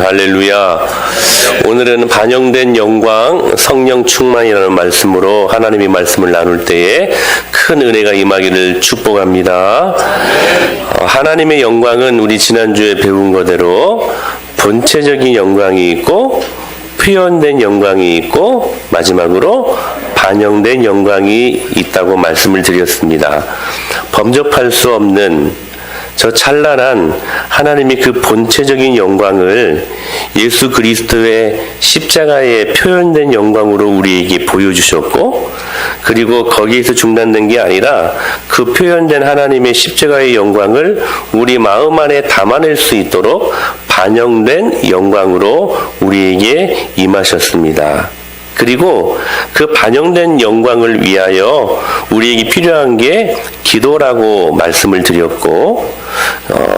할렐루야. 오늘은 반영된 영광, 성령 충만이라는 말씀으로 하나님의 말씀을 나눌 때에 큰 은혜가 임하기를 축복합니다. 하나님의 영광은 우리 지난주에 배운 거대로 본체적인 영광이 있고 표현된 영광이 있고 마지막으로 반영된 영광이 있다고 말씀을 드렸습니다. 범접할 수 없는 저 찬란한 하나님의 그 본체적인 영광을 예수 그리스도의 십자가에 표현된 영광으로 우리에게 보여주셨고, 그리고 거기에서 중단된 게 아니라 그 표현된 하나님의 십자가의 영광을 우리 마음 안에 담아낼 수 있도록 반영된 영광으로 우리에게 임하셨습니다. 그리고 그 반영된 영광을 위하여 우리에게 필요한 게 기도라고 말씀을 드렸고,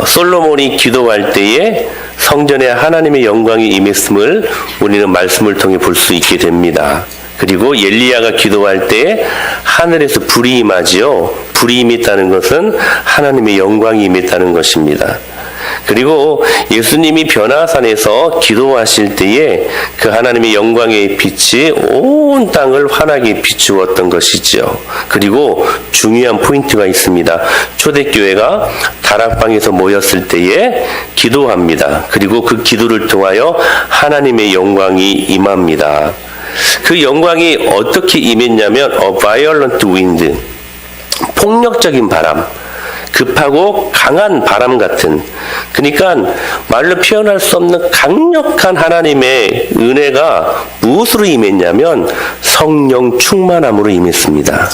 솔로몬이 기도할 때에 성전에 하나님의 영광이 임했음을 우리는 말씀을 통해 볼 수 있게 됩니다. 그리고 엘리야가 기도할 때 하늘에서 불이 임하지요. 불이 임했다는 것은 하나님의 영광이 임했다는 것입니다. 그리고 예수님이 변화산에서 기도하실 때에 그 하나님의 영광의 빛이 온 땅을 환하게 비추었던 것이죠. 그리고 중요한 포인트가 있습니다. 초대교회가 다락방에서 모였을 때에 기도합니다. 그리고 그 기도를 통하여 하나님의 영광이 임합니다. 그 영광이 어떻게 임했냐면 A violent wind, 폭력적인 바람, 급하고 강한 바람 같은, 그러니까 말로 표현할 수 없는 강력한 하나님의 은혜가 무엇으로 임했냐면 성령 충만함으로 임했습니다.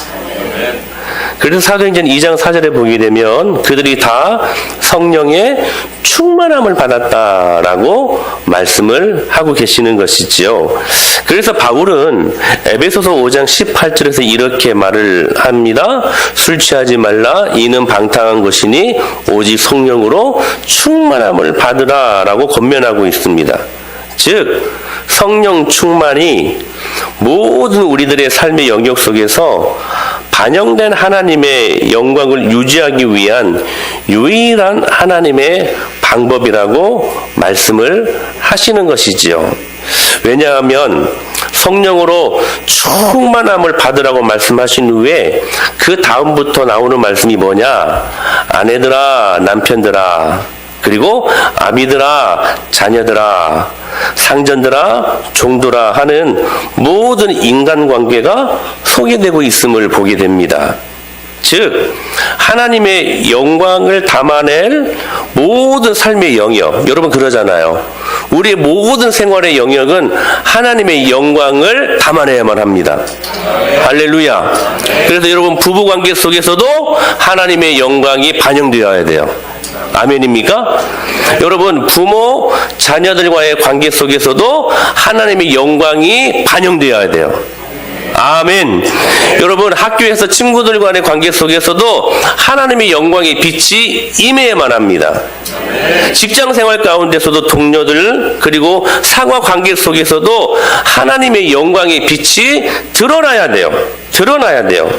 그래서 사도행전 2장 4절에 보게 되면 그들이 다 성령의 충만함을 받았다라고 말씀을 하고 계시는 것이지요. 그래서 바울은 에베소서 5장 18절에서 이렇게 말을 합니다. 술 취하지 말라, 이는 방탕한 것이니 오직 성령으로 충만함을 받으라라고 권면하고 있습니다. 즉 성령 충만이 모든 우리들의 삶의 영역 속에서 반영된 하나님의 영광을 유지하기 위한 유일한 하나님의 방법이라고 말씀을 하시는 것이지요. 왜냐하면 성령으로 충만함을 받으라고 말씀하신 후에 그 다음부터 나오는 말씀이 뭐냐? 아내들아, 남편들아, 그리고 아비들아, 자녀들아, 상전들아, 종들아 하는 모든 인간관계가 소개되고 있음을 보게 됩니다. 즉 하나님의 영광을 담아낼 모든 삶의 영역, 여러분 그러잖아요. 우리의 모든 생활의 영역은 하나님의 영광을 담아내야만 합니다. 할렐루야. 그래서 여러분 부부관계 속에서도 하나님의 영광이 반영되어야 돼요. 아멘입니까? 여러분 부모, 자녀들과의 관계 속에서도 하나님의 영광이 반영되어야 돼요. 아멘. 여러분 학교에서 친구들 간의 관계 속에서도 하나님의 영광의 빛이 임해야만 합니다. 직장생활 가운데서도 동료들, 그리고 상하 관계 속에서도 하나님의 영광의 빛이 드러나야 돼요. 드러나야 돼요.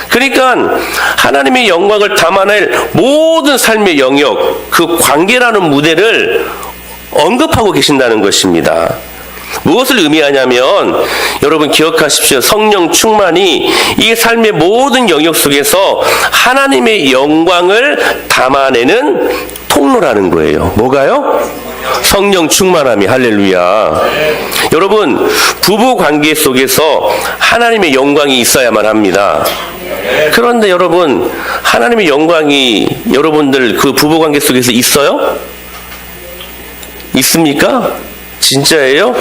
그러니까 하나님의 영광을 담아낼 모든 삶의 영역, 그 관계라는 무대를 언급하고 계신다는 것입니다. 무엇을 의미하냐면 여러분 기억하십시오. 성령 충만이 이 삶의 모든 영역 속에서 하나님의 영광을 담아내는 통로라는 거예요. 뭐가요? 성령 충만함이. 할렐루야. 여러분 부부 관계 속에서 하나님의 영광이 있어야만 합니다. 그런데 여러분 하나님의 영광이 여러분들 그 부부 관계 속에서 있어요? 있습니까? 진짜예요?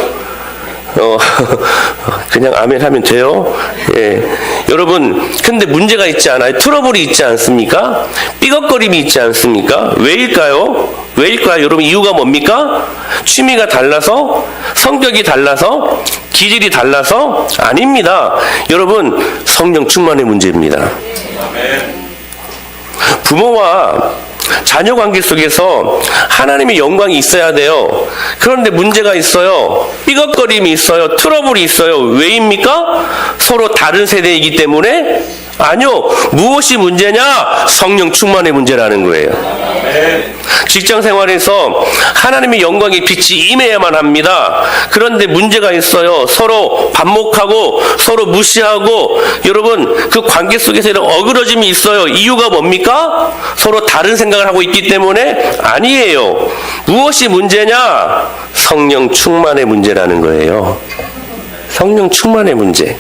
그냥 아멘 하면 돼요. 예. 여러분, 근데 문제가 있지 않아요? 트러블이 있지 않습니까? 삐걱거림이 있지 않습니까? 왜일까요? 왜일까요? 여러분, 이유가 뭡니까? 취미가 달라서? 성격이 달라서? 기질이 달라서? 아닙니다. 여러분, 성령 충만의 문제입니다. 부모와 자녀 관계 속에서 하나님의 영광이 있어야 돼요. 그런데 문제가 있어요. 삐걱거림이 있어요. 트러블이 있어요. 왜입니까? 서로 다른 세대이기 때문에? 아니요. 무엇이 문제냐? 성령 충만의 문제라는 거예요. 직장 생활에서 하나님의 영광의 빛이 임해야만 합니다. 그런데 문제가 있어요. 서로 반목하고 서로 무시하고 여러분 그 관계 속에서 이런 어그러짐이 있어요. 이유가 뭡니까? 서로 다른 생각을 하고 있기 때문에? 아니에요. 무엇이 문제냐? 성령 충만의 문제라는 거예요. 성령 충만의 문제.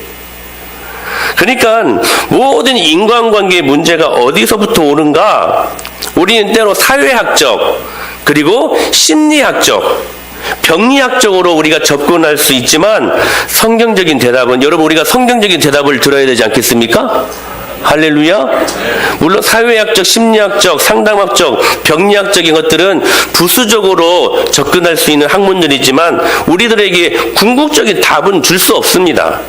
그러니까 모든 인간관계의 문제가 어디서부터 오는가? 우리는 때로 사회학적 그리고 심리학적 병리학적으로 우리가 접근할 수 있지만 성경적인 대답은 여러분 우리가 성경적인 대답을 들어야 되지 않겠습니까? 할렐루야. 물론 사회학적, 심리학적, 상담학적, 병리학적인 것들은 부수적으로 접근할 수 있는 학문들이지만 우리들에게 궁극적인 답은 줄 수 없습니다.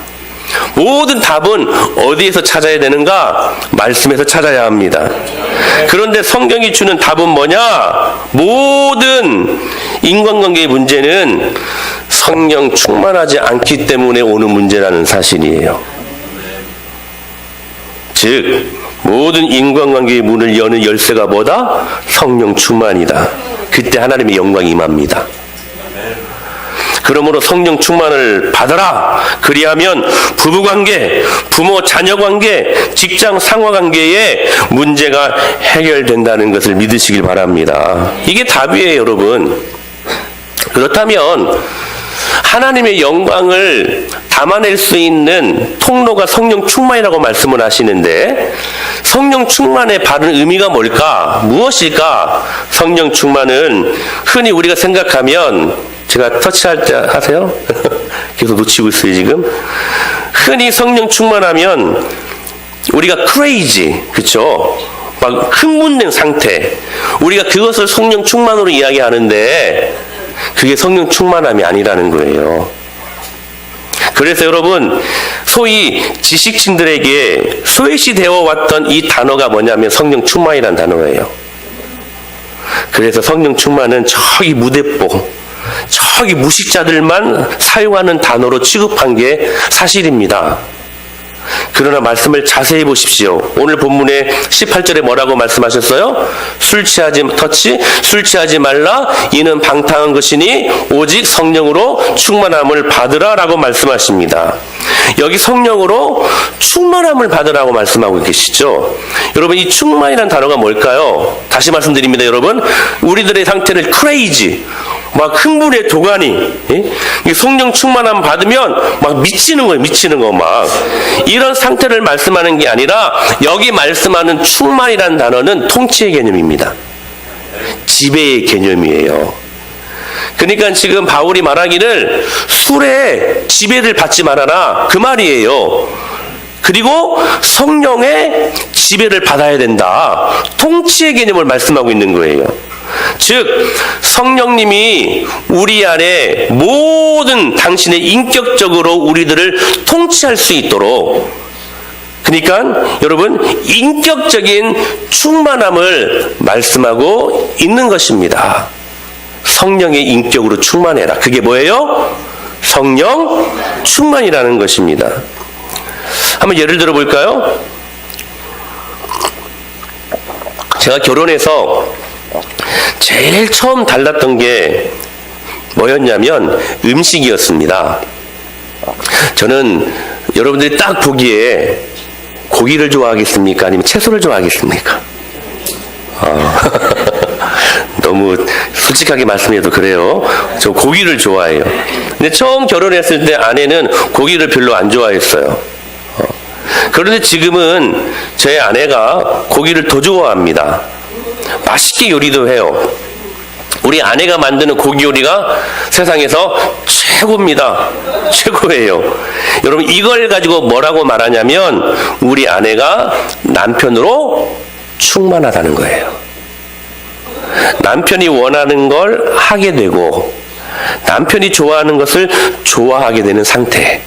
모든 답은 어디에서 찾아야 되는가? 말씀에서 찾아야 합니다. 그런데 성경이 주는 답은 뭐냐? 모든 인간관계의 문제는 성령 충만하지 않기 때문에 오는 문제라는 사실이에요. 즉 모든 인간관계의 문을 여는 열쇠가 뭐다? 성령 충만이다. 그때 하나님의 영광이 임합니다. 그러므로 성령 충만을 받아라. 그리하면 부부관계, 부모 자녀관계, 직장 상하관계의 문제가 해결된다는 것을 믿으시길 바랍니다. 이게 답이에요, 여러분. 그렇다면 하나님의 영광을 담아낼 수 있는 통로가 성령 충만이라고 말씀을 하시는데 성령 충만의 바른 의미가 뭘까? 무엇일까? 성령 충만은 흔히 우리가 생각하면 제가 터치할 때 하세요? 계속 놓치고 있어요, 지금. 흔히 성령 충만하면 우리가 crazy, 그쵸? 막 흥분된 상태. 우리가 그것을 성령 충만으로 이야기하는데 그게 성령 충만함이 아니라는 거예요. 그래서 여러분, 소위 지식층들에게 소외시 되어 왔던 이 단어가 뭐냐면 성령 충만이라는 단어예요. 그래서 성령 충만은 저기 무대뽀, 저기 무식자들만 사용하는 단어로 취급한 게 사실입니다. 그러나 말씀을 자세히 보십시오. 오늘 본문의 18절에 뭐라고 말씀하셨어요? 술 취하지 말라. 이는 방탕한 것이니 오직 성령으로 충만함을 받으라 라고 말씀하십니다. 여기 성령으로 충만함을 받으라고 말씀하고 계시죠. 여러분 이 충만이라는 단어가 뭘까요? 다시 말씀드립니다. 여러분 우리들의 상태를 crazy, 막 흥분의 도가니, 성령 충만함 받으면 막 미치는 거예요. 미치는 거 막. 이런 상태를 말씀하는 게 아니라 여기 말씀하는 충만이라는 단어는 통치의 개념입니다. 지배의 개념이에요. 그러니까 지금 바울이 말하기를 술에 지배를 받지 말아라 그 말이에요. 그리고 성령의 지배를 받아야 된다. 통치의 개념을 말씀하고 있는 거예요. 즉 성령님이 우리 안에 모든 당신의 인격적으로 우리들을 통치할 수 있도록, 그러니까 여러분 인격적인 충만함을 말씀하고 있는 것입니다. 성령의 인격으로 충만해라. 그게 뭐예요? 성령 충만이라는 것입니다. 한번 예를 들어 볼까요? 제가 결혼해서 제일 처음 달랐던 게 뭐였냐면 음식이었습니다. 저는 여러분들이 딱 보기에 고기를 좋아하겠습니까? 아니면 채소를 좋아하겠습니까? 너무 솔직하게 말씀해도 그래요. 저 고기를 좋아해요. 근데 처음 결혼했을 때 아내는 고기를 별로 안 좋아했어요. 그런데 지금은 제 아내가 고기를 더 좋아합니다. 맛있게 요리도 해요. 우리 아내가 만드는 고기 요리가 세상에서 최고입니다. 최고예요. 여러분 이걸 가지고 뭐라고 말하냐면 우리 아내가 남편으로 충만하다는 거예요. 남편이 원하는 걸 하게 되고 남편이 좋아하는 것을 좋아하게 되는 상태.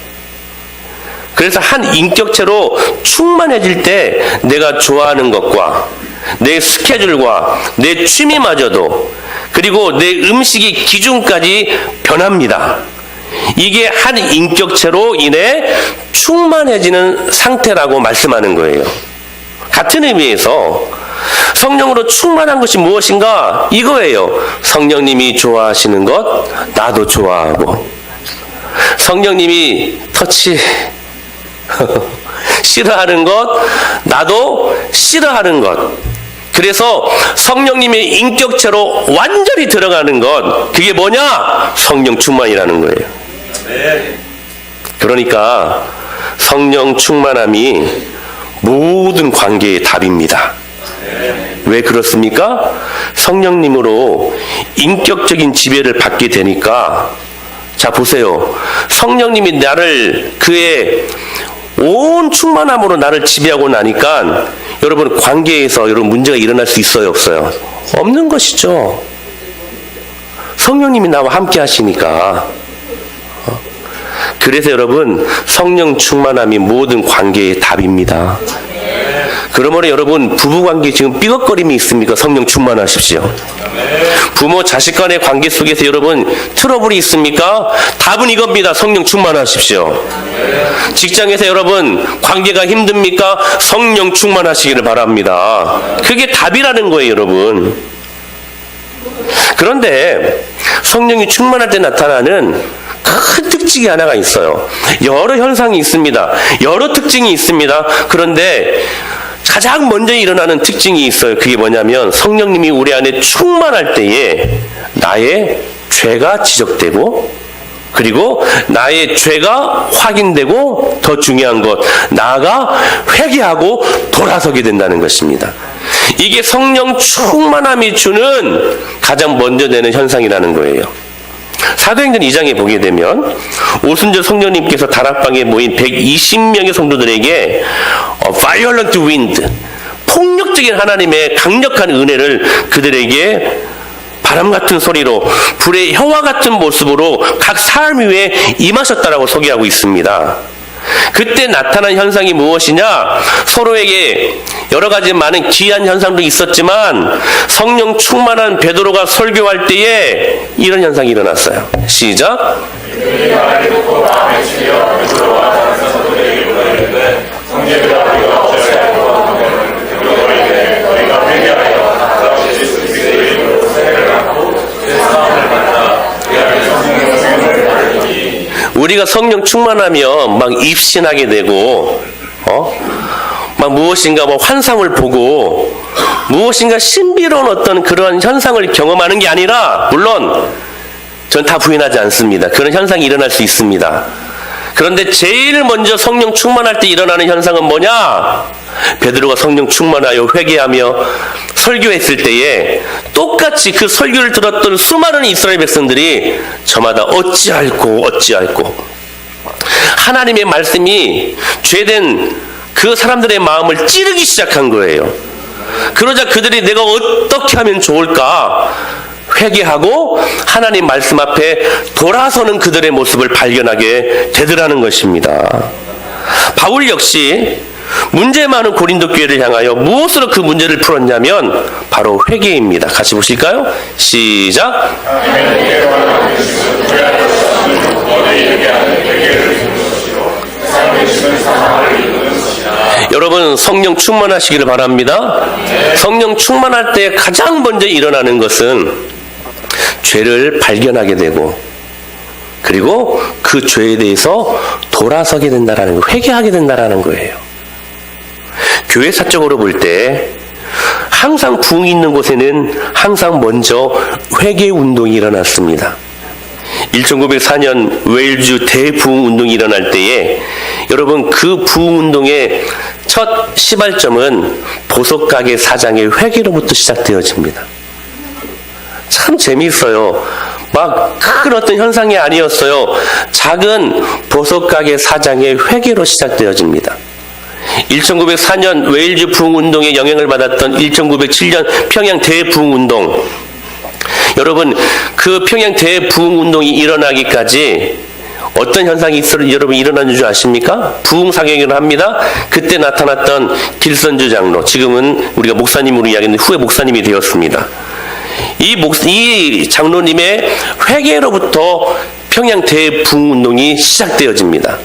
그래서 한 인격체로 충만해질 때 내가 좋아하는 것과 내 스케줄과 내 취미마저도 그리고 내 음식의 기준까지 변합니다. 이게 한 인격체로 인해 충만해지는 상태라고 말씀하는 거예요. 같은 의미에서 성령으로 충만한 것이 무엇인가? 이거예요. 성령님이 좋아하시는 것 나도 좋아하고, 성령님이 터치 싫어하는 것 나도 싫어하는 것. 그래서 성령님의 인격체로 완전히 들어가는 것, 그게 뭐냐? 성령 충만이라는 거예요. 그러니까 성령 충만함이 모든 관계의 답입니다. 왜 그렇습니까? 성령님으로 인격적인 지배를 받게 되니까, 자 보세요. 성령님이 나를 그의 온 충만함으로 나를 지배하고 나니까 여러분 관계에서 여러분 문제가 일어날 수 있어요, 없어요? 없는 것이죠. 성령님이 나와 함께 하시니까. 그래서 여러분 성령 충만함이 모든 관계의 답입니다. 그러므로 여러분 부부관계 지금 삐걱거림이 있습니까? 성령 충만하십시오. 부모 자식 간의 관계 속에서 여러분 트러블이 있습니까? 답은 이겁니다. 성령 충만하십시오. 직장에서 여러분 관계가 힘듭니까? 성령 충만하시기를 바랍니다. 그게 답이라는 거예요, 여러분. 그런데 성령이 충만할 때 나타나는 큰 특징이 하나가 있어요. 여러 현상이 있습니다. 여러 특징이 있습니다. 그런데 가장 먼저 일어나는 특징이 있어요. 그게 뭐냐면 성령님이 우리 안에 충만할 때에 나의 죄가 지적되고, 그리고 나의 죄가 확인되고, 더 중요한 것, 나아가 회개하고 돌아서게 된다는 것입니다. 이게 성령 충만함이 주는 가장 먼저 되는 현상이라는 거예요. 사도행전 2장에 보게 되면 오순절 성령님께서 다락방에 모인 120명의 성도들에게 violent wind, 폭력적인 하나님의 강력한 은혜를 그들에게 바람 같은 소리로 불의 혀와 같은 모습으로 각 사람 위에 임하셨다라고 소개하고 있습니다. 그때 나타난 현상이 무엇이냐? 서로에게 여러 가지 많은 기이한 현상도 있었지만 성령 충만한 베드로가 설교할 때에 이런 현상이 일어났어요. 시작. 우리가 성령 충만하면 막 입신하게 되고, 막 무엇인가 뭐 환상을 보고 무엇인가 신비로운 어떤 그런 현상을 경험하는 게 아니라, 물론 전 다 부인하지 않습니다. 그런 현상이 일어날 수 있습니다. 그런데 제일 먼저 성령 충만할 때 일어나는 현상은 뭐냐? 베드로가 성령 충만하여 회개하며 설교했을 때에 똑같이 그 설교를 들었던 수많은 이스라엘 백성들이 저마다 어찌할꼬 하나님의 말씀이 죄된 그 사람들의 마음을 찌르기 시작한 거예요. 그러자 그들이 내가 어떻게 하면 좋을까 회개하고 하나님 말씀 앞에 돌아서는 그들의 모습을 발견하게 되더라는 것입니다. 바울 역시 문제 많은 고린도 교회를 향하여 무엇으로 그 문제를 풀었냐면 바로 회개입니다. 같이 보실까요? 시작. 여러분 성령 충만하시기를 바랍니다. 성령 충만할 때 가장 먼저 일어나는 것은 죄를 발견하게 되고, 그리고 그 죄에 대해서 돌아서게 된다라는 거, 회개하게 된다라는 거예요. 교회 사적으로 볼 때 항상 부흥이 있는 곳에는 항상 먼저 회개 운동이 일어났습니다. 1904년 웨일즈 대부흥 운동이 일어날 때에 여러분 그 부흥 운동의 첫 시발점은 보석가게 사장의 회개로부터 시작되어집니다. 참 재미있어요. 막 큰 어떤 현상이 아니었어요. 작은 보석가게 사장의 회개로 시작되어집니다. 1904년 웨일즈 부흥운동의 영향을 받았던 1907년 평양 대부흥운동, 여러분 그 평양 대부흥운동이 일어나기까지 어떤 현상이 여러분 일어나는 줄 아십니까? 부흥사경을 합니다. 그때 나타났던 길선주 장로, 지금은 우리가 목사님으로 이야기했는데 후에 목사님이 되었습니다. 이 장로님의 회개로부터 평양 대부흥운동이 시작되어집니다.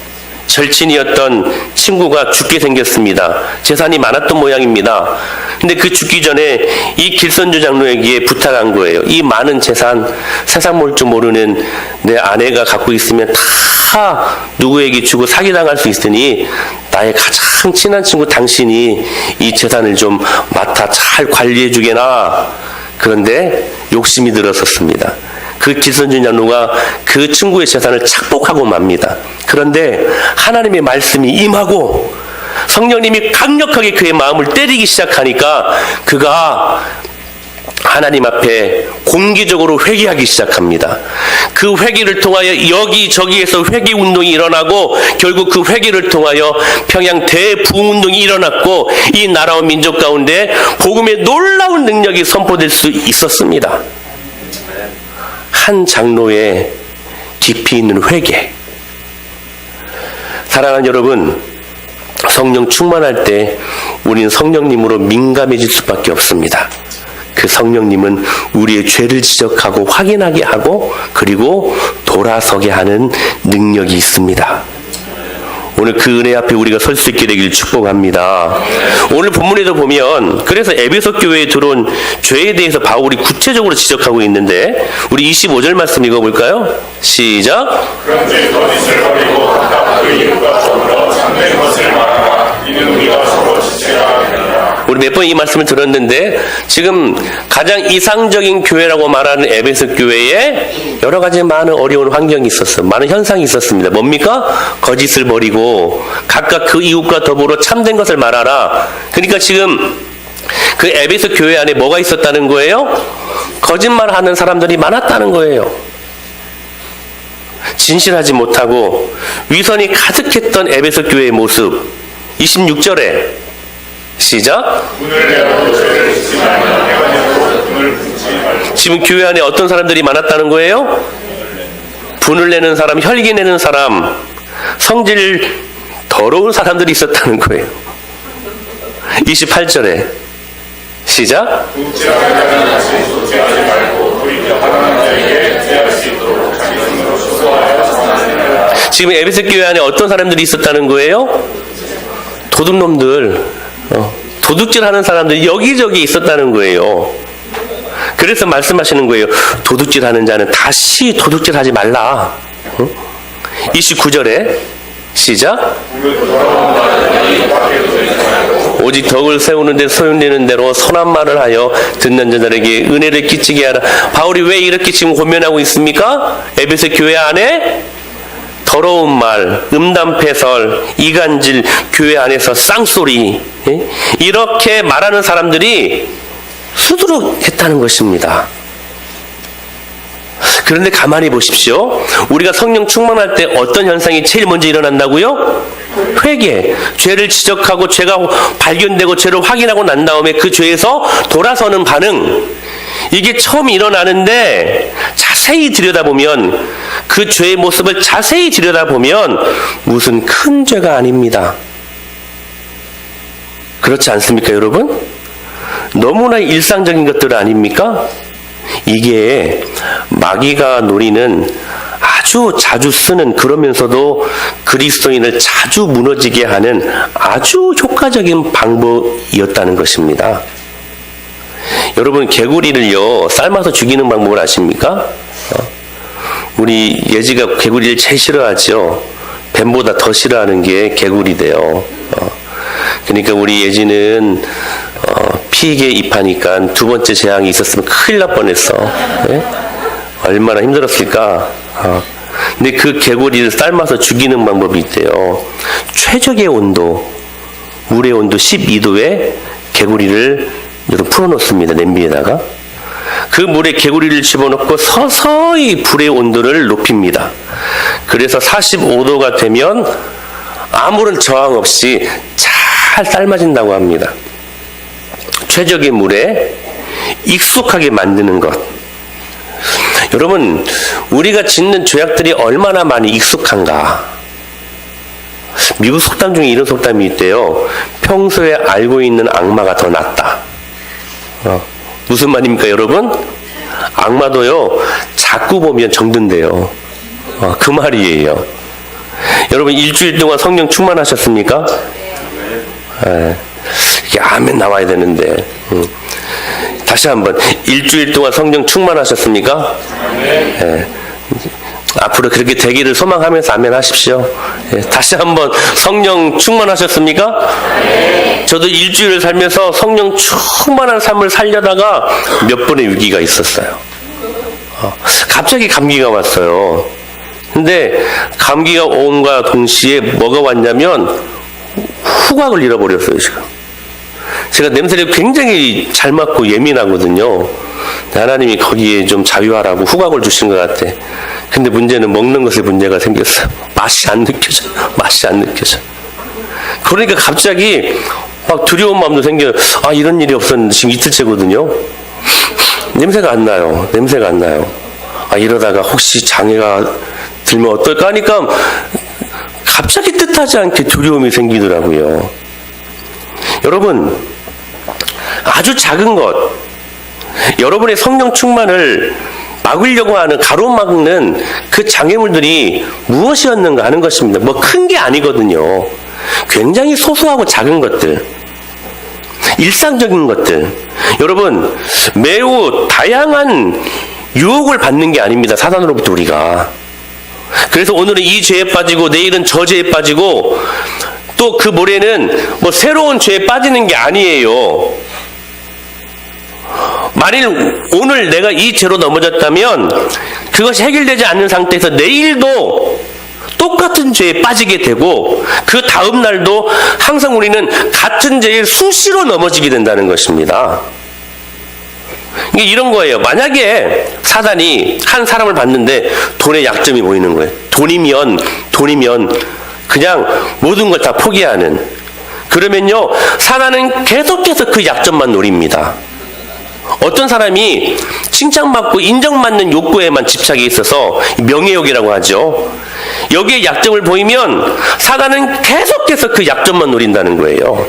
절친이었던 친구가 죽게 생겼습니다. 재산이 많았던 모양입니다. 근데 그 죽기 전에 이 길선주 장로에게 부탁한 거예요. 이 많은 재산, 세상 볼 줄 모르는 내 아내가 갖고 있으면 다 누구에게 주고 사기당할 수 있으니 나의 가장 친한 친구 당신이 이 재산을 좀 맡아 잘 관리해 주게나. 그런데 욕심이 들었었습니다. 그 길선주 장로가 그 친구의 재산을 착복하고 맙니다. 그런데 하나님의 말씀이 임하고 성령님이 강력하게 그의 마음을 때리기 시작하니까 그가 하나님 앞에 공개적으로 회개하기 시작합니다. 그 회개를 통하여 여기저기에서 회개 운동이 일어나고 결국 그 회개를 통하여 평양 대부흥운동이 일어났고 이 나라와 민족 가운데 복음의 놀라운 능력이 선포될 수 있었습니다. 한 장로의 깊이 있는 회개. 사랑하는 여러분, 성령 충만할 때 우리는 성령님으로 민감해질 수밖에 없습니다. 그 성령님은 우리의 죄를 지적하고 확인하게 하고 그리고 돌아서게 하는 능력이 있습니다. 오늘 그 은혜 앞에 우리가 설 수 있게 되길 축복합니다. 오늘 본문에도 보면 그래서 에베소 교회에 들어온 죄에 대해서 바울이 구체적으로 지적하고 있는데 우리 25절 말씀 읽어볼까요? 시작. 그런즉 거짓을 버리고 각각 그 이름과 더불어 참된 것을 말하라. 이는 우리가 서로 지체라 하느니라. 우리 몇 번 이 말씀을 들었는데 지금 가장 이상적인 교회라고 말하는 에베소 교회에 여러 가지 많은 어려운 환경이 있었어요. 많은 현상이 있었습니다. 뭡니까? 거짓을 버리고 각각 그 이웃과 더불어 참된 것을 말하라. 그러니까 지금 그 에베소 교회 안에 뭐가 있었다는 거예요? 거짓말하는 사람들이 많았다는 거예요. 진실하지 못하고 위선이 가득했던 에베소 교회의 모습. 26절에 시작. 지금 교회 안에 어떤 사람들이 많았다는 거예요? 분을 내는 사람, 혈기 내는 사람, 성질 더러운 사람들이 있었다는 거예요. 28절에 시작. 지금 에베소 교회 안에 어떤 사람들이 있었다는 거예요? 도둑놈들, 도둑질하는 사람들이 여기저기 있었다는 거예요. 그래서 말씀하시는 거예요. 도둑질하는 자는 다시 도둑질하지 말라. 29절에 시작. 오직 덕을 세우는데 소용되는 대로 선한 말을 하여 듣는 자들에게 은혜를 끼치게 하라. 바울이 왜 이렇게 지금 고면하고 있습니까? 에베소 교회 안에 더러운 말, 음담패설, 이간질, 교회 안에서 쌍소리, 이렇게 말하는 사람들이 수두룩했다는 것입니다. 그런데 가만히 보십시오. 우리가 성령 충만할 때 어떤 현상이 제일 먼저 일어난다고요? 회개. 죄를 지적하고 죄가 발견되고 죄를 확인하고 난 다음에 그 죄에서 돌아서는 반응. 이게 처음 일어나는데 자세히 들여다보면 그 죄의 모습을 자세히 들여다보면 무슨 큰 죄가 아닙니다. 그렇지 않습니까, 여러분? 너무나 일상적인 것들 아닙니까? 이게 마귀가 노리는 아주 자주 쓰는, 그러면서도 그리스도인을 자주 무너지게 하는 아주 효과적인 방법이었다는 것입니다. 여러분, 개구리를요 삶아서 죽이는 방법을 아십니까? 우리 예지가 개구리를 제일 싫어하죠. 뱀보다 더 싫어하는 게 개구리대요. 그러니까 우리 예지는 피게 입하니까 두 번째 재앙이 있었으면 큰일 날 뻔했어. 네? 얼마나 힘들었을까. 근데 그 개구리를 삶아서 죽이는 방법이 있대요. 최적의 온도, 물의 온도 12도에 개구리를 풀어놓습니다. 냄비에다가. 그 물에 개구리를 집어넣고 서서히 불의 온도를 높입니다. 그래서 45도가 되면 아무런 저항 없이 잘 삶아진다고 합니다. 최적의 물에 익숙하게 만드는 것. 여러분, 우리가 짓는 죄악들이 얼마나 많이 익숙한가. 미국 속담 중에 이런 속담이 있대요. 평소에 알고 있는 악마가 더 낫다. 무슨 말입니까, 여러분? 악마도요 자꾸 보면 정든대요. 그 말이에요. 여러분 일주일 동안 성령 충만하셨습니까? 이게 아멘 나와야 되는데. 다시 한번 일주일 동안 성령 충만하셨습니까? 예. 앞으로 그렇게 되기를 소망하면서 아멘 하십시오. 예. 다시 한번 성령 충만하셨습니까? 저도 일주일을 살면서 성령 충만한 삶을 살려다가 몇 번의 위기가 있었어요. 갑자기 감기가 왔어요. 근데 감기가 온과 동시에 뭐가 왔냐면 후각을 잃어버렸어요, 지금. 제가 냄새를 굉장히 잘 맡고 예민하거든요. 하나님이 거기에 좀 자유하라고 후각을 주신 것 같아. 근데 문제는 먹는 것에 문제가 생겼어요. 맛이 안 느껴져. 맛이 안 느껴져. 그러니까 갑자기 막 두려운 마음도 생겨요. 아, 이런 일이 없었는데 지금 이틀째거든요. 냄새가 안 나요. 냄새가 안 나요. 아, 이러다가 혹시 장애가 들면 어떨까 하니까 갑자기 뜻하지 않게 두려움이 생기더라고요. 여러분, 아주 작은 것, 여러분의 성령 충만을 막으려고 하는, 가로막는 그 장애물들이 무엇이었는가 하는 것입니다. 뭐 큰 게 아니거든요. 굉장히 소소하고 작은 것들, 일상적인 것들. 여러분, 매우 다양한 유혹을 받는 게 아닙니다. 사단으로부터 우리가. 그래서 오늘은 이 죄에 빠지고 내일은 저 죄에 빠지고 또 그 모레는 뭐 새로운 죄에 빠지는 게 아니에요. 만일 오늘 내가 이 죄로 넘어졌다면 그것이 해결되지 않는 상태에서 내일도 똑같은 죄에 빠지게 되고 그 다음 날도 항상 우리는 같은 죄에 수시로 넘어지게 된다는 것입니다. 이게 이런 거예요. 만약에 사단이 한 사람을 봤는데 돈에 약점이 보이는 거예요. 돈이면 그냥 모든 걸 다 포기하는. 그러면요, 사단은 계속해서 그 약점만 노립니다. 어떤 사람이 칭찬받고 인정받는 욕구에만 집착이 있어서 명예욕이라고 하죠. 여기에 약점을 보이면 사단은 계속해서 그 약점만 노린다는 거예요.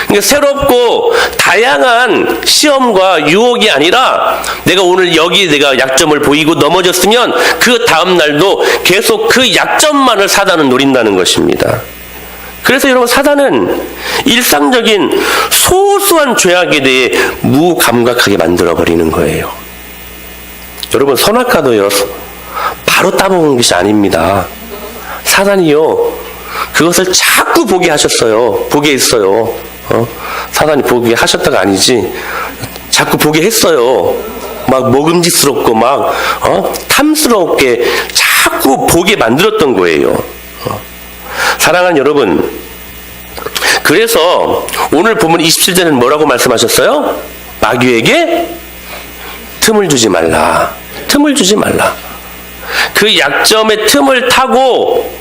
그러니까 새롭고 다양한 시험과 유혹이 아니라 내가 오늘 여기 내가 약점을 보이고 넘어졌으면 그 다음 날도 계속 그 약점만을 사단은 노린다는 것입니다. 그래서 여러분, 사단은 일상적인 소소한 죄악에 대해 무감각하게 만들어버리는 거예요. 여러분, 선악과도요, 바로 따먹은 것이 아닙니다. 사단이요, 그것을 자꾸 보게 하셨어요. 보게 했어요. 사단이 보게 하셨다가 아니지. 자꾸 보게 했어요. 막 먹음직스럽고 막 탐스럽게 자꾸 보게 만들었던 거예요. 사랑하는 여러분, 그래서 오늘 본문 27절에는 뭐라고 말씀하셨어요? 마귀에게 틈을 주지 말라. 틈을 주지 말라. 그 약점의 틈을 타고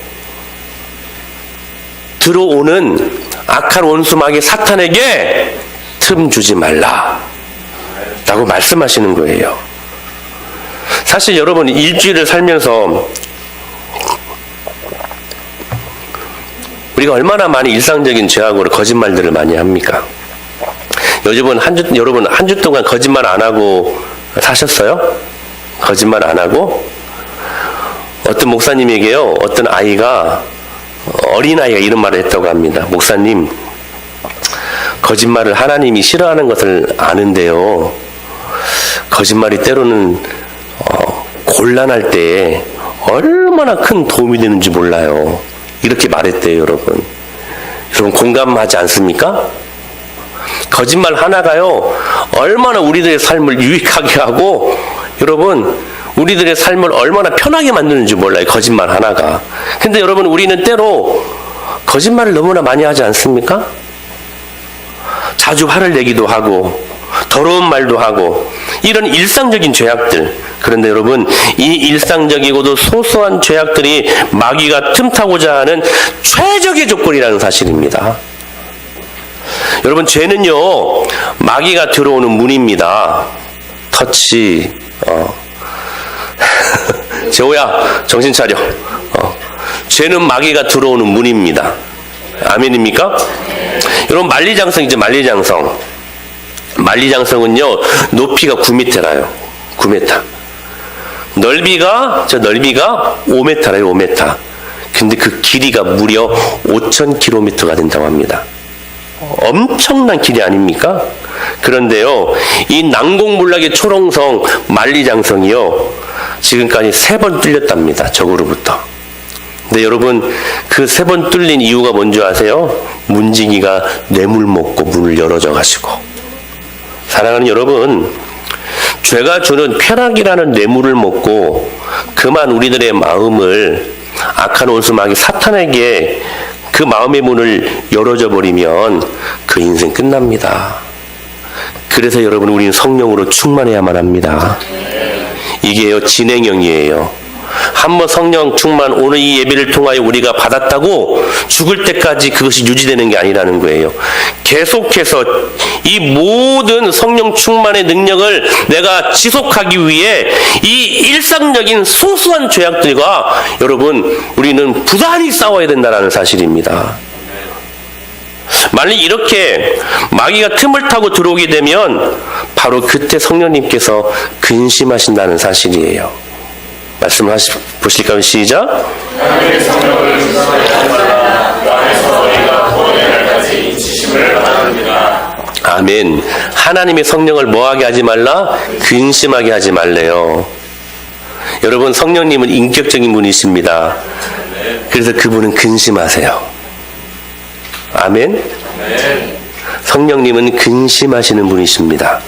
들어오는 악한 원수 마귀 사탄에게 틈 주지 말라 라고 말씀하시는 거예요. 사실 여러분, 일주일을 살면서 우리가 얼마나 많이 일상적인 죄악으로 거짓말들을 많이 합니까? 여러분 한 주 동안 거짓말 안 하고 사셨어요? 거짓말 안 하고? 어떤 목사님에게요, 어떤 아이가, 어린아이가 이런 말을 했다고 합니다. 목사님, 거짓말을 하나님이 싫어하는 것을 아는데요, 거짓말이 때로는 곤란할 때 얼마나 큰 도움이 되는지 몰라요. 이렇게 말했대요, 여러분. 여러분, 공감하지 않습니까? 거짓말 하나가요, 얼마나 우리들의 삶을 유익하게 하고, 여러분, 우리들의 삶을 얼마나 편하게 만드는지 몰라요, 거짓말 하나가. 근데 여러분, 우리는 때로 거짓말을 너무나 많이 하지 않습니까? 자주 화를 내기도 하고, 더러운 말도 하고, 이런 일상적인 죄악들. 그런데 여러분, 이 일상적이고도 소소한 죄악들이 마귀가 틈타고자 하는 최적의 조건이라는 사실입니다. 여러분, 죄는요, 마귀가 들어오는 문입니다. 터치. 재호야, 정신 차려. 죄는 마귀가 들어오는 문입니다. 아멘입니까? 여러분, 만리장성이죠, 만리장성. 만리장성은요, 높이가 9m라요. 9m. 넓이가 5m라요, 5m. 근데 그 길이가 무려 5,000km가 된다고 합니다. 엄청난 길이 아닙니까? 그런데요, 이 난공불락의 초롱성 만리장성이요, 지금까지 3번 뚫렸답니다. 적으로부터. 근데 여러분, 그 3번 뚫린 이유가 뭔지 아세요? 문징이가 뇌물 먹고 문을 열어줘 가지고. 사랑하는 여러분, 죄가 주는 쾌락이라는 뇌물을 먹고 그만 우리들의 마음을 악한 원수 마귀 사탄에게 그 마음의 문을 열어줘 버리면 그 인생 끝납니다. 그래서 여러분, 우리는 성령으로 충만해야만 합니다. 이게요, 진행형이에요. 한번 성령 충만, 오늘 이 예배를 통하여 우리가 받았다고 죽을 때까지 그것이 유지되는 게 아니라는 거예요. 계속해서 이 모든 성령 충만의 능력을 내가 지속하기 위해 이 일상적인 소소한 죄악들과 여러분, 우리는 부단히 싸워야 된다는 사실입니다. 만일 이렇게 마귀가 틈을 타고 들어오게 되면 바로 그때 성령님께서 근심하신다는 사실이에요. 말씀을 보실까요? 시작. 하나님의 성령을 안에서 너희가 구원의 날까지 잊히심을 바랍니다. 아멘. 하나님의 성령을 뭐하게 하지 말라? 근심하게 하지 말래요. 여러분, 성령님은 인격적인 분이십니다. 그래서 그분은 근심하세요. 아멘. 성령님은 근심하시는 분이십니다.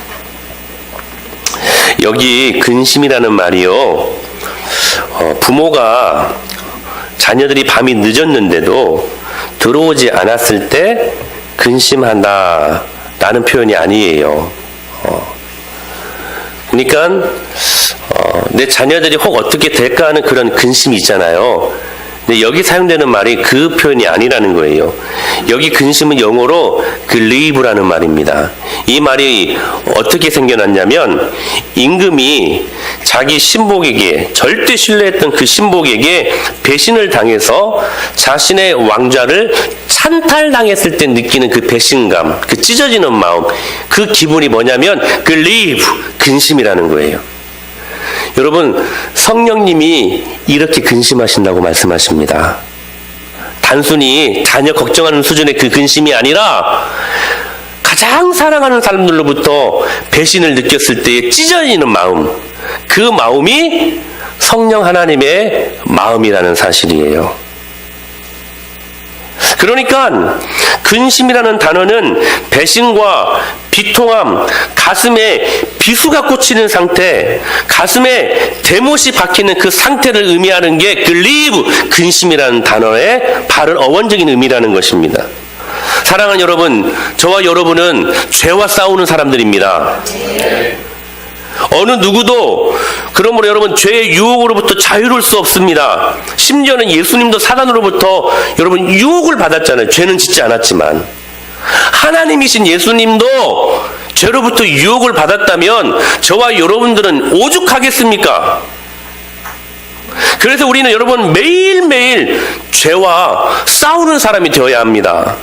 여기 근심이라는 말이요, 부모가 자녀들이 밤이 늦었는데도 들어오지 않았을 때 근심한다 라는 표현이 아니에요. 그러니까 내 자녀들이 혹 어떻게 될까 하는 그런 근심이 있잖아요. 근데 여기 사용되는 말이 그 표현이 아니라는 거예요. 여기 근심은 영어로 grieve라는 말입니다. 이 말이 어떻게 생겨났냐면, 임금이 자기 신복에게, 절대 신뢰했던 그 신복에게 배신을 당해서 자신의 왕좌를 찬탈당했을 때 느끼는 그 배신감, 그 찢어지는 마음, 그 기분이 뭐냐면 grieve, 근심이라는 거예요. 여러분, 성령님이 이렇게 근심하신다고 말씀하십니다. 단순히 자녀 걱정하는 수준의 그 근심이 아니라 가장 사랑하는 사람들로부터 배신을 느꼈을 때의 찢어지는 마음, 그 마음이 성령 하나님의 마음이라는 사실이에요. 그러니까 근심이라는 단어는 배신과 비통함, 가슴에 비수가 꽂히는 상태, 가슴에 대못이 박히는 그 상태를 의미하는 게 grieve, 근심이라는 단어의 바른 어원적인 의미라는 것입니다. 사랑하는 여러분, 저와 여러분은 죄와 싸우는 사람들입니다. 어느 누구도 그러므로 여러분, 죄의 유혹으로부터 자유로울 수 없습니다. 심지어는 예수님도 사단으로부터 여러분 유혹을 받았잖아요. 죄는 짓지 않았지만. 하나님이신 예수님도 죄로부터 유혹을 받았다면 저와 여러분들은 오죽하겠습니까? 그래서 우리는 여러분 매일매일 죄와 싸우는 사람이 되어야 합니다.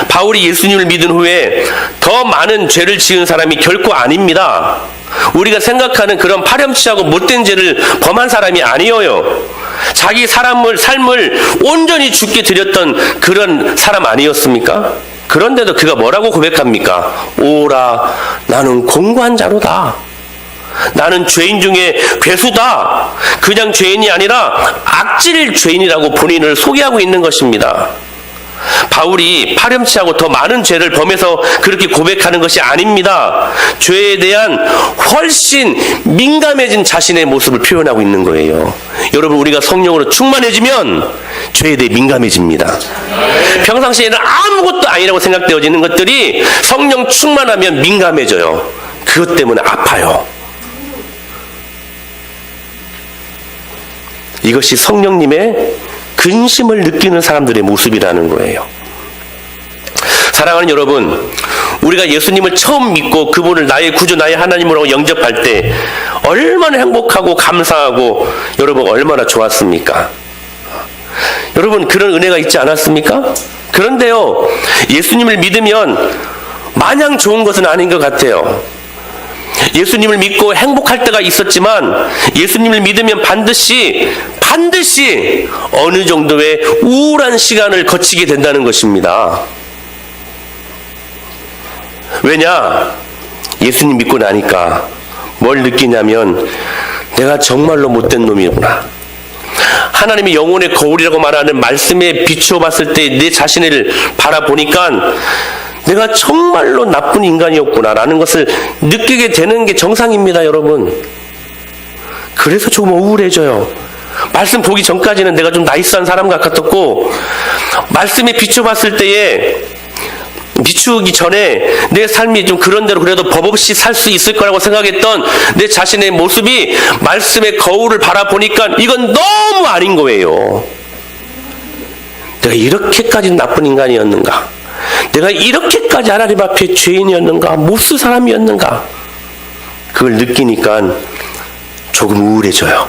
바울이 예수님을 믿은 후에 더 많은 죄를 지은 사람이 결코 아닙니다. 우리가 생각하는 그런 파렴치하고 못된 죄를 범한 사람이 아니에요. 자기 삶을 온전히 주께 드렸던 그런 사람 아니었습니까? 그런데도 그가 뭐라고 고백합니까? 오라, 나는 공고한 자로다. 나는 죄인 중에 괴수다. 그냥 죄인이 아니라 악질 죄인이라고 본인을 소개하고 있는 것입니다. 바울이 파렴치하고 더 많은 죄를 범해서 그렇게 고백하는 것이 아닙니다. 죄에 대한 훨씬 민감해진 자신의 모습을 표현하고 있는 거예요. 여러분, 우리가 성령으로 충만해지면 죄에 대해 민감해집니다. 평상시에는 아무것도 아니라고 생각되어지는 것들이 성령 충만하면 민감해져요. 그것 때문에 아파요. 이것이 성령님의 근심을 느끼는 사람들의 모습이라는 거예요. 사랑하는 여러분, 우리가 예수님을 처음 믿고 그분을 나의 구주, 나의 하나님으로 영접할 때 얼마나 행복하고 감사하고 여러분 얼마나 좋았습니까? 여러분, 그런 은혜가 있지 않았습니까? 그런데요, 예수님을 믿으면 마냥 좋은 것은 아닌 것 같아요. 예수님을 믿고 행복할 때가 있었지만 예수님을 믿으면 반드시 어느 정도의 우울한 시간을 거치게 된다는 것입니다. 왜냐? 예수님 믿고 나니까 뭘 느끼냐면 내가 정말로 못된 놈이구나. 하나님의 영혼의 거울이라고 말하는 말씀에 비추어 봤을 때 내 자신을 바라보니까 내가 정말로 나쁜 인간이었구나라는 것을 느끼게 되는 게 정상입니다, 여러분. 그래서 조금 우울해져요. 말씀 보기 전까지는 내가 좀 나이스한 사람 같았고, 말씀에 비춰봤을 때에 비추기 전에 내 삶이 좀 그런 대로 그래도 법 없이 살 수 있을 거라고 생각했던 내 자신의 모습이 말씀의 거울을 바라보니까 이건 너무 아닌 거예요. 내가 이렇게까지 나쁜 인간이었는가? 내가 이렇게까지 하나님 앞에 죄인이었는가? 못쓸 사람이었는가? 그걸 느끼니까 조금 우울해져요.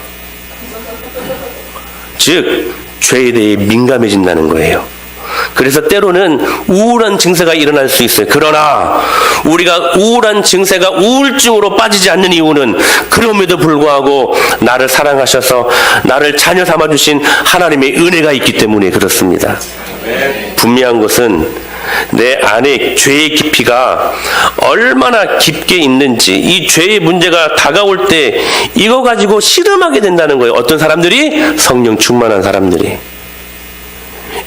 즉, 죄에 대해 민감해진다는 거예요. 그래서 때로는 우울한 증세가 일어날 수 있어요. 그러나 우리가 우울한 증세가 우울증으로 빠지지 않는 이유는 그럼에도 불구하고 나를 사랑하셔서 나를 자녀 삼아주신 하나님의 은혜가 있기 때문에 그렇습니다. 분명한 것은 내 안에 죄의 깊이가 얼마나 깊게 있는지, 이 죄의 문제가 다가올 때 이거 가지고 씨름하게 된다는 거예요. 어떤 사람들이? 성령 충만한 사람들이.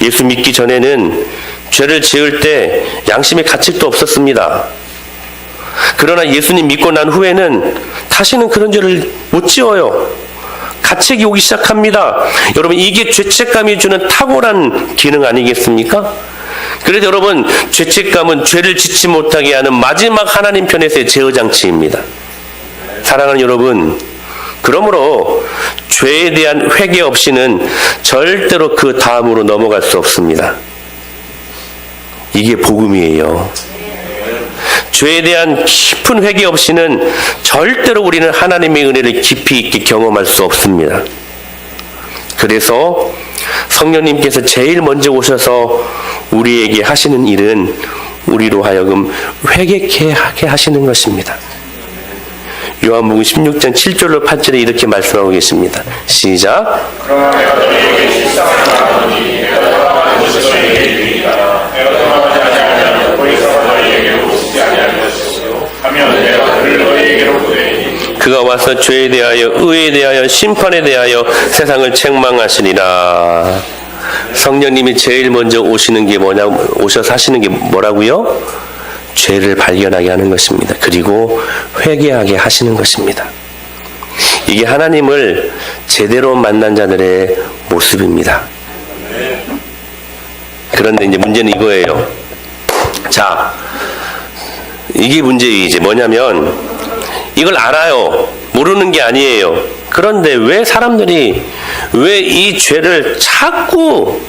예수 믿기 전에는 죄를 지을 때 양심의 가책도 없었습니다. 그러나 예수님 믿고 난 후에는 다시는 그런 죄를 못 지어요. 가책이 오기 시작합니다. 여러분, 이게 죄책감이 주는 탁월한 기능 아니겠습니까? 그래서 여러분, 죄책감은 죄를 짓지 못하게 하는 마지막 하나님 편에서의 제어장치입니다. 사랑하는 여러분, 그러므로 죄에 대한 회개 없이는 절대로 그 다음으로 넘어갈 수 없습니다. 이게 복음이에요. 죄에 대한 깊은 회개 없이는 절대로 우리는 하나님의 은혜를 깊이 있게 경험할 수 없습니다. 그래서 성령님께서 제일 먼저 오셔서 우리에게 하시는 일은 우리로 하여금 회개케 하게 하시는 것입니다. 요한복음 16장 7절로 8절에 이렇게 말씀하고 계십니다. 시작. 그가 와서 죄에 대하여 의에 대하여 심판에 대하여 세상을 책망하시리라. 성령님이 제일 먼저 오시는 게 뭐냐? 오셔서 하시는 게 뭐라고요? 죄를 발견하게 하는 것입니다. 그리고 회개하게 하시는 것입니다. 이게 하나님을 제대로 만난 자들의 모습입니다. 그런데 이제 문제는 이거예요. 자, 이게 문제이지 뭐냐면 이걸 알아요. 모르는 게 아니에요. 그런데 왜 사람들이 왜 이 죄를 자꾸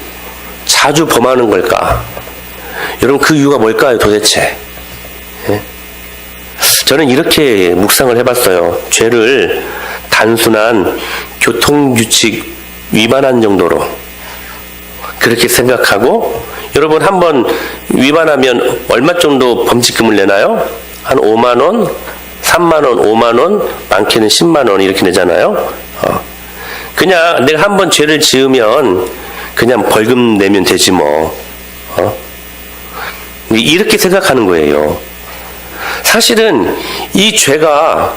자주 범하는 걸까? 여러분, 그 이유가 뭘까요, 도대체? 예? 저는 이렇게 묵상을 해봤어요. 죄를 단순한 교통규칙 위반한 정도로 그렇게 생각하고, 여러분 한번 위반하면 얼마 정도 범칙금을 내나요? 한 5만 원, 3만 원, 5만 원, 많게는 10만 원 이렇게 내잖아요. 그냥 내가 한번 죄를 지으면 그냥 벌금 내면 되지 뭐. 이렇게 생각하는 거예요. 사실은 이 죄가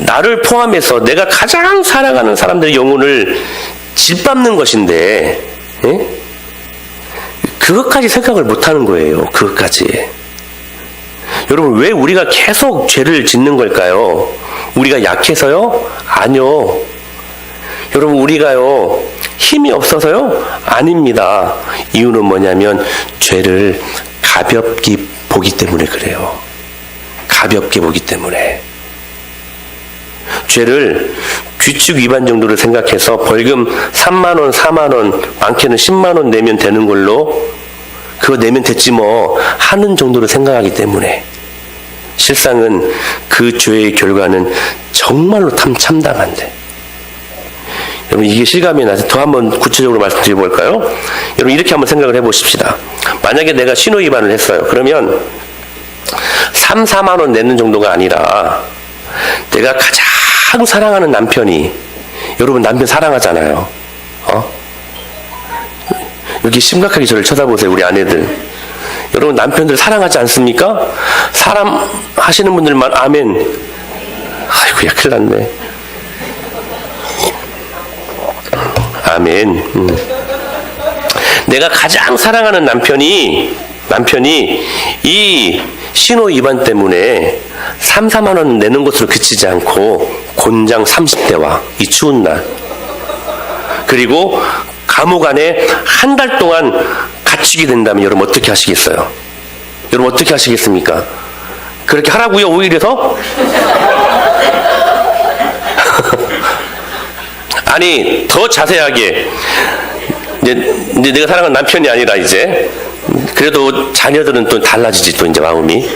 나를 포함해서 내가 가장 사랑하는 사람들의 영혼을 짓밟는 것인데, 예? 그것까지 생각을 못하는 거예요. 그것까지. 여러분, 왜 우리가 계속 죄를 짓는 걸까요? 우리가 약해서요? 아니요. 여러분, 우리가요 힘이 없어서요? 아닙니다. 이유는 뭐냐면 죄를 가볍게 보기 때문에 그래요. 가볍게 보기 때문에. 죄를 규칙 위반 정도로 생각해서 벌금 3만 원, 4만 원, 많게는 10만 원 내면 되는 걸로 그거 내면 됐지 뭐 하는 정도로 생각하기 때문에 실상은 그 죄의 결과는 정말로 참담한데. 여러분, 이게 실감이 나서 더 한번 구체적으로 말씀드려볼까요? 여러분, 이렇게 한번 생각을 해보십시다. 만약에 내가 신호 위반을 했어요. 그러면 3, 4만 원 내는 정도가 아니라 내가 가장 사랑하는 남편이, 여러분 남편 사랑하잖아요. 여기 심각하게 저를 쳐다보세요, 우리 아내들. 여러분 남편들 사랑하지 않습니까? 사랑하시는 분들만 아멘. 아이고야, 큰일 났네. 아멘. 내가 가장 사랑하는 남편이 이 신호 위반 때문에 3, 4만 원 내는 것으로 그치지 않고 곤장 30대와 이 추운 날, 그리고 감옥 안에 한 달 동안 갇히게 된다면 여러분 어떻게 하시겠어요? 여러분 어떻게 하시겠습니까? 그렇게 하라고요, 오히려서? 아니, 더 자세하게, 이제 내가 사랑하는 남편이 아니라 이제, 그래도 자녀들은 또 달라지지, 또 이제 마음이.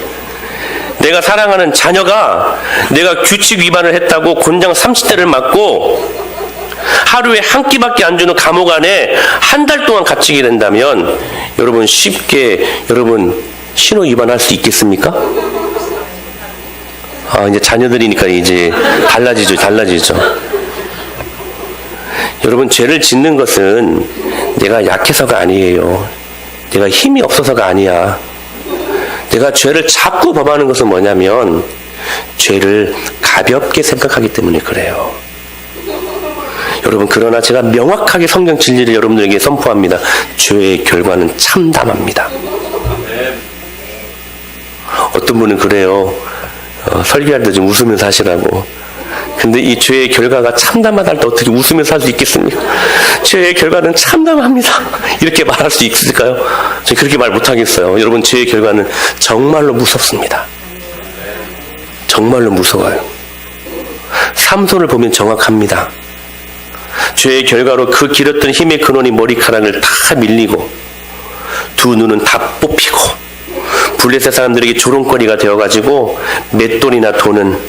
내가 사랑하는 자녀가 내가 규칙 위반을 했다고 곤장 30대를 맞고 하루에 한 끼밖에 안 주는 감옥 안에 한 달 동안 갇히게 된다면 여러분 쉽게 여러분 신호 위반할 수 있겠습니까? 이제 자녀들이니까 이제 달라지죠. 여러분 죄를 짓는 것은 내가 약해서가 아니에요. 내가 힘이 없어서가 아니야. 내가 죄를 자꾸 범하는 것은 뭐냐면 죄를 가볍게 생각하기 때문에 그래요. 여러분, 그러나 제가 명확하게 성경 진리를 여러분들에게 선포합니다. 죄의 결과는 참담합니다. 어떤 분은 그래요. 설교할 때 좀 웃으면서 하시라고. 근데 이 죄의 결과가 참담하다 할 때 어떻게 웃으면서 할 수 있겠습니까? 죄의 결과는 참담합니다. 이렇게 말할 수 있을까요? 저는 그렇게 말 못하겠어요. 여러분, 죄의 결과는 정말로 무섭습니다. 정말로 무서워요. 삼손을 보면 정확합니다. 죄의 결과로 그 길었던 힘의 근원이 머리카락을 다 밀리고 두 눈은 다 뽑히고 블레셋 사람들에게 조롱거리가 되어가지고 맷돈이나 돈은,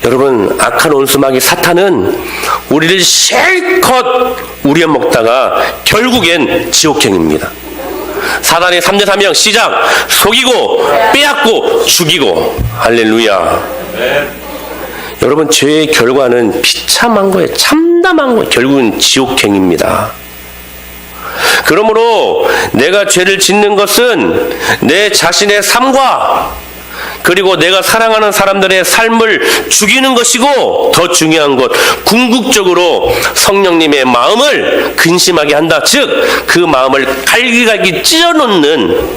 여러분 악한 원수마귀 사탄은 우리를 실컷 우려먹다가 결국엔 지옥행입니다. 사단의 3대 사명 시작! 속이고 빼앗고 죽이고. 할렐루야. 여러분 죄의 결과는 비참한 거예요. 참담한 거예요. 결국은 지옥행입니다. 그러므로 내가 죄를 짓는 것은 내 자신의 삶과 그리고 내가 사랑하는 사람들의 삶을 죽이는 것이고, 더 중요한 것, 궁극적으로 성령님의 마음을 근심하게 한다. 즉 그 마음을 갈기갈기 찢어놓는,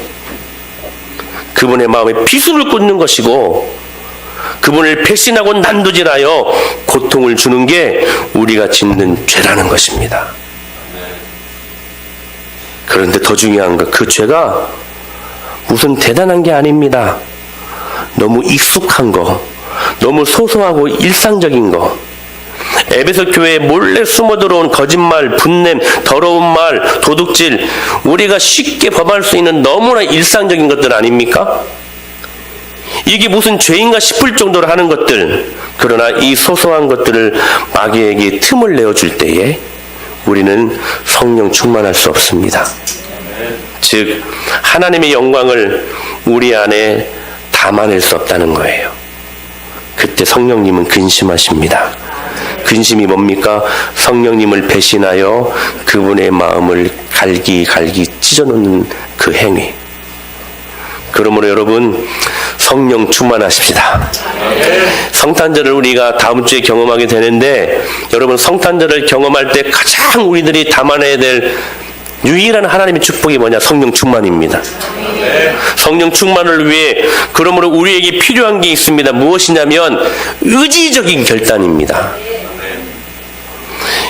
그분의 마음에 비수를 꽂는 것이고, 그분을 배신하고 난도질하여 고통을 주는 게 우리가 짓는 죄라는 것입니다. 그런데 더 중요한 것, 그 죄가 무슨 대단한 게 아닙니다. 너무 익숙한 거, 너무 소소하고 일상적인 거, 에베소 교회에 몰래 숨어 들어온 거짓말, 분냄, 더러운 말, 도둑질, 우리가 쉽게 범할 수 있는 너무나 일상적인 것들 아닙니까? 이게 무슨 죄인가 싶을 정도로 하는 것들. 그러나 이 소소한 것들을 마귀에게 틈을 내어줄 때에 우리는 성령 충만할 수 없습니다. 즉 하나님의 영광을 우리 안에 담아낼 수 없다는 거예요. 그때 성령님은 근심하십니다. 근심이 뭡니까? 성령님을 배신하여 그분의 마음을 갈기 찢어놓는 그 행위. 그러므로 여러분 성령 충만하십시다. 성탄절을 우리가 다음 주에 경험하게 되는데, 여러분 성탄절을 경험할 때 가장 우리들이 담아내야 될 유일한 하나님의 축복이 뭐냐? 성령 충만입니다. 성령 충만을 위해 그러므로 우리에게 필요한 게 있습니다. 무엇이냐면 의지적인 결단입니다.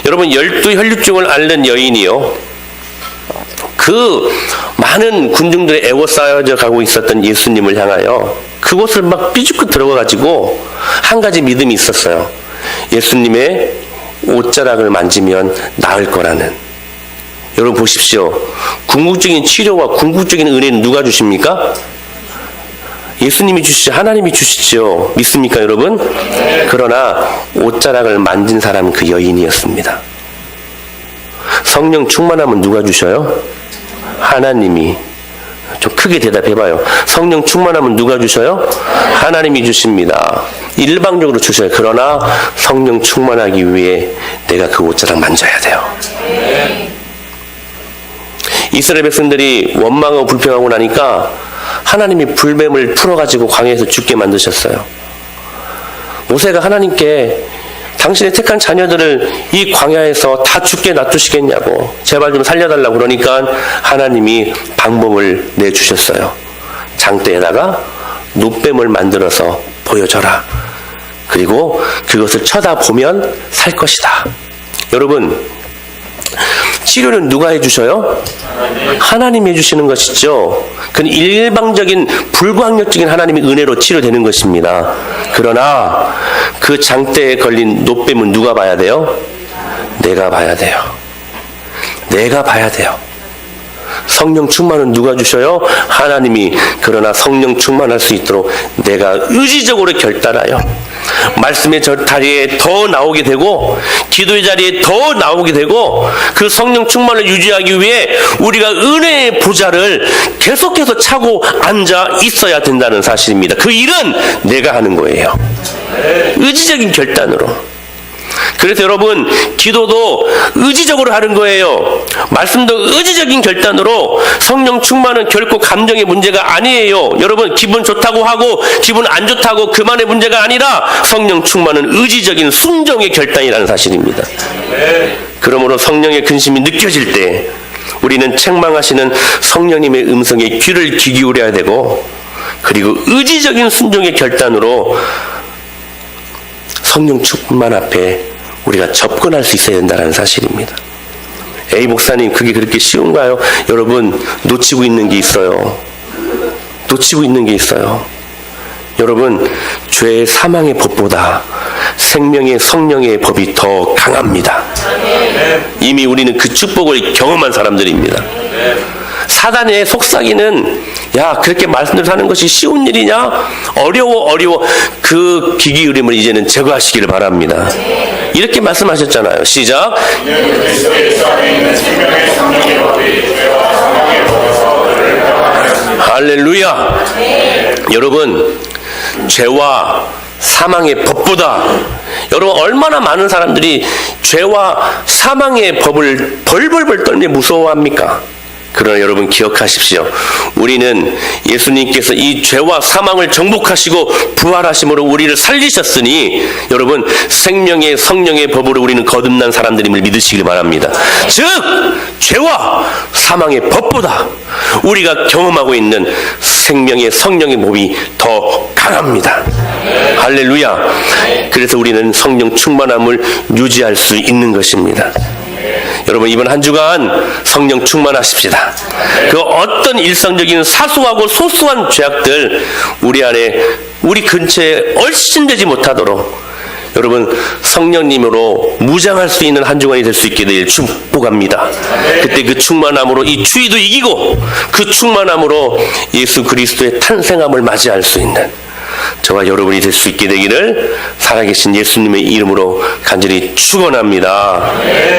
여러분 12혈류증을 앓는 여인이요, 그 많은 군중들의 애워싸여져 가고 있었던 예수님을 향하여 그곳을 막 삐죽고 들어가가지고 한 가지 믿음이 있었어요. 예수님의 옷자락을 만지면 나을 거라는. 여러분 보십시오. 궁극적인 치료와 궁극적인 은혜는 누가 주십니까? 예수님이 주시죠. 하나님이 주시죠. 믿습니까 여러분? 그러나 옷자락을 만진 사람은 그 여인이었습니다. 성령 충만하면 누가 주셔요? 하나님이. 좀 크게 대답해봐요. 성령 충만하면 누가 주셔요? 하나님이 주십니다. 일방적으로 주셔요. 그러나 성령 충만하기 위해 내가 그 옷자락 만져야 돼요. 이스라엘 백성들이 원망하고 불평하고 나니까 하나님이 불뱀을 풀어가지고 광야에서 죽게 만드셨어요. 모세가 하나님께 당신의 택한 자녀들을 이 광야에서 다 죽게 놔두시겠냐고 제발 좀 살려달라고 그러니까 하나님이 방법을 내주셨어요. 장대에다가 놋뱀을 만들어서 보여줘라. 그리고 그것을 쳐다보면 살 것이다. 여러분, 치료는 누가 해주셔요? 하나님이 해주시는 것이죠. 그건 일방적인 불광력적인 하나님의 은혜로 치료되는 것입니다. 그러나 그 장대에 걸린 놋뱀은 누가 봐야 돼요? 내가 봐야 돼요. 내가 봐야 돼요. 성령 충만은 누가 주셔요? 하나님이. 그러나 성령 충만할 수 있도록 내가 의지적으로 결단하여 말씀의 자리에 더 나오게 되고 기도의 자리에 더 나오게 되고 그 성령 충만을 유지하기 위해 우리가 은혜의 보좌를 계속해서 차고 앉아 있어야 된다는 사실입니다. 그 일은 내가 하는 거예요. 의지적인 결단으로. 그래서 여러분, 기도도 의지적으로 하는 거예요. 말씀도 의지적인 결단으로. 성령 충만은 결코 감정의 문제가 아니에요. 여러분, 기분 좋다고 하고 기분 안 좋다고 그만의 문제가 아니라 성령 충만은 의지적인 순종의 결단이라는 사실입니다. 그러므로 성령의 근심이 느껴질 때 우리는 책망하시는 성령님의 음성에 귀를 귀 기울여야 되고, 그리고 의지적인 순종의 결단으로 성령 충만 앞에 우리가 접근할 수 있어야 된다는 사실입니다. 에이 목사님, 그게 그렇게 쉬운가요? 여러분, 놓치고 있는 게 있어요. 놓치고 있는 게 있어요. 여러분, 죄의 사망의 법보다 생명의 성령의 법이 더 강합니다. 이미 우리는 그 축복을 경험한 사람들입니다. 사단의 속삭이는, 야, 그렇게 말씀대로 사는 것이 쉬운 일이냐? 어려워. 그 귀 기울임을 이제는 제거하시기를 바랍니다. 이렇게 말씀하셨잖아요. 시작. 할렐루야. 여러분, 죄와 사망의 법보다, 여러분, 얼마나 많은 사람들이 죄와 사망의 법을 벌벌벌 떨며 무서워합니까? 그러나 여러분, 기억하십시오. 우리는 예수님께서 이 죄와 사망을 정복하시고 부활하심으로 우리를 살리셨으니 여러분, 생명의 성령의 법으로 우리는 거듭난 사람들임을 믿으시길 바랍니다. 즉 죄와 사망의 법보다 우리가 경험하고 있는 생명의 성령의 법이 더 강합니다. 할렐루야. 그래서 우리는 성령 충만함을 유지할 수 있는 것입니다. 여러분, 이번 한 주간 성령 충만하십시다. 그 어떤 일상적인 사소하고 소소한 죄악들 우리 안에, 우리 근처에 얼씬되지 못하도록 여러분, 성령님으로 무장할 수 있는 한 주간이 될 수 있게 되길 축복합니다. 그때 그 충만함으로 이 추위도 이기고 그 충만함으로 예수 그리스도의 탄생함을 맞이할 수 있는 저와 여러분이 될 수 있게 되기를 살아계신 예수님의 이름으로 간절히 축원합니다.